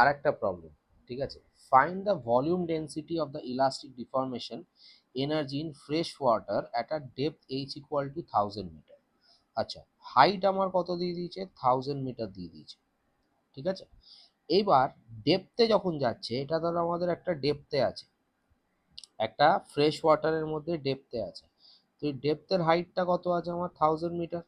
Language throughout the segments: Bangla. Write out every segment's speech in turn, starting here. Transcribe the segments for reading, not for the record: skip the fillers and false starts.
আর একটা প্রবলেম, ঠিক আছে, find the volume density of the elastic deformation energy in fresh water at a depth H equal to 1000 metre. আচ্ছা, হাইট আমার কত দিয়ে দিয়েছে, 1000 মিটার দিয়ে দিয়েছে, ঠিক আছে। এইবার ডেপথে যখন যাচ্ছে, এটা ধরো আমাদের একটা ডেপথে আছে, একটা ফ্রেশ ওয়াটারের মধ্যে ডেপথে আছে, তো এই ডেপথের হাইটটা কত আছে আমার 1000 মিটার,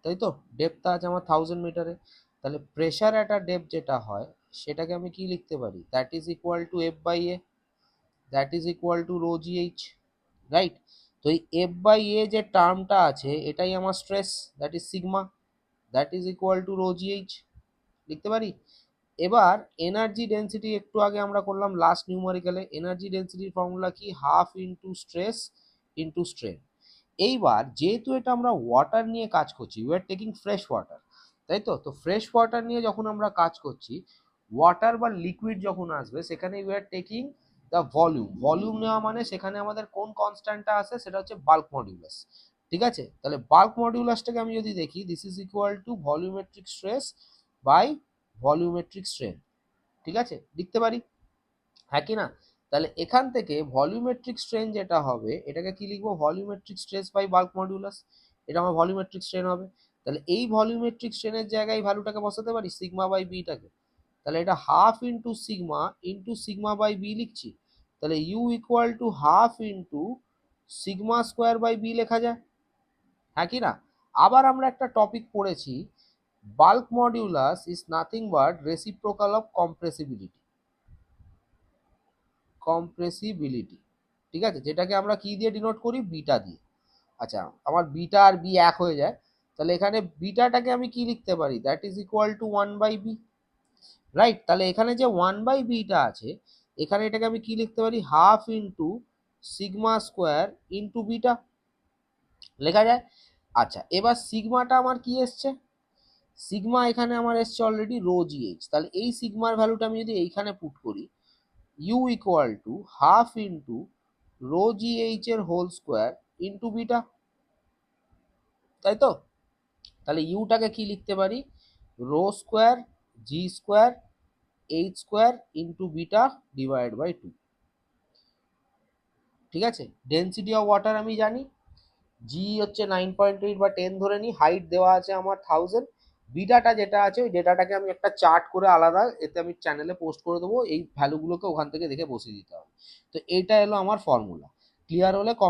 তাই তো, ডেপথ আছে আমার 1000 মিটারে। তাহলে প্রেশার অ্যাট আ ডেপথ যেটা হয়, সেটাকে আমি কি লিখতে পারি, that is equal to F by A, that is equal to rho g h, right. তো এই এফ বাই এ যে টার্মটা আছে, এটাই আমার stress, that is sigma, that is equal to rho g h, লিখতে পারি। এবার এনার্জি ডেন্সিটি একটু আগে আমরা করলাম লাস্ট নিউমারিক্যালে, এনার্জি ডেন্সিটির ফর্মুলা কি, half into stress into strain. এইবার যেহেতু এটা আমরা ওয়াটার নিয়ে কাজ করছি, we are taking fresh water, তাই তো, তো ফ্রেশ ওয়াটার নিয়ে যখন আমরা কাজ করছি, ওয়াটার বা লিকুইড যখন আসবে, সেখানে we are taking the volume, volume নেওয়া মানে সেখানে আমাদের কোন কনস্ট্যান্টটা আছে, সেটা হচ্ছে বাল্ক মডিউলাস, ঠিক আছে। তাহলে বাল্ক মডিউলাসটাকে আমি যদি দেখি, this is equal to volumetric stress by volumetric strain, ঠিক আছে, লিখতে পারি, হ্যাঁ কি না। তাহলে এখান থেকে ভলিউমেট্রিক স্ট্রেন যেটা হবে, এটাকে কি লিখবো, volumetric stress by bulk modulus, এটা আমার ভলিউমেট্রিক স্ট্রেন হবে। তাহলে এই ভলিউমেট্রিক স্ট্রেনের জায়গায় ভ্যালুটাকে বসাতে পারি সিগমা বাই বিটাকে, তাহলে এটা half into sigma by B লিখছি, তাহলে U equal to half into sigma square by B লেখা যায়, হ্যাঁ কি না। আবার আমরা একটা টপিক পড়েছি, bulk modulus is nothing but reciprocal of compressibility, compressibility, ঠিক আছে, যেটাকে আমরা কি দিয়ে ডিনোট করি, বিটা দিয়ে। আচ্ছা, আমার বিটা আর বি এক হয়ে যায়, তাহলে এখানে বিটাটাকে আমি কি লিখতে পারি, that is equal two 1/b, right. তাহলে এখানে যে 1/bটা আছে, এখানে এটাকে আমি কি লিখতে পারি, half into sigma square into beta, লেখা যায়। আচ্ছা, এবার সিগমাটা আমার কি এসছে, সিগমা এখানে আমার এসছে অলরেডি রো জি এইচ, তাহলে এই সিগমার ভ্যালুটা আমি যদি এইখানে পুট করি, u equal to half into rho g h এর হোল স্কোয়ার ইন্টু বিটা, তাই তো। তাহলে ইউটাকে কি লিখতে পারি, rho square g square h square into beta divide by 2, ঠিক আছে। ডেন্সিটি অফ ওয়াটার আমি জানি, জি হচ্ছে 9.8 বা 10 ধরে নিই, হাইট দেওয়া আছে আমার 1000, বিটাটা যেটা আছে ওই ডেটাটাকে আমি একটা চার্ট করে আলাদা এতে আমি চ্যানেলে পোস্ট করে দেবো, এই ভ্যালুগুলোকে ওখান থেকে দেখে বসিয়ে দিতে হবে। তো এইটা এলো আমার ফর্মুলা, ক্লিয়ার হলে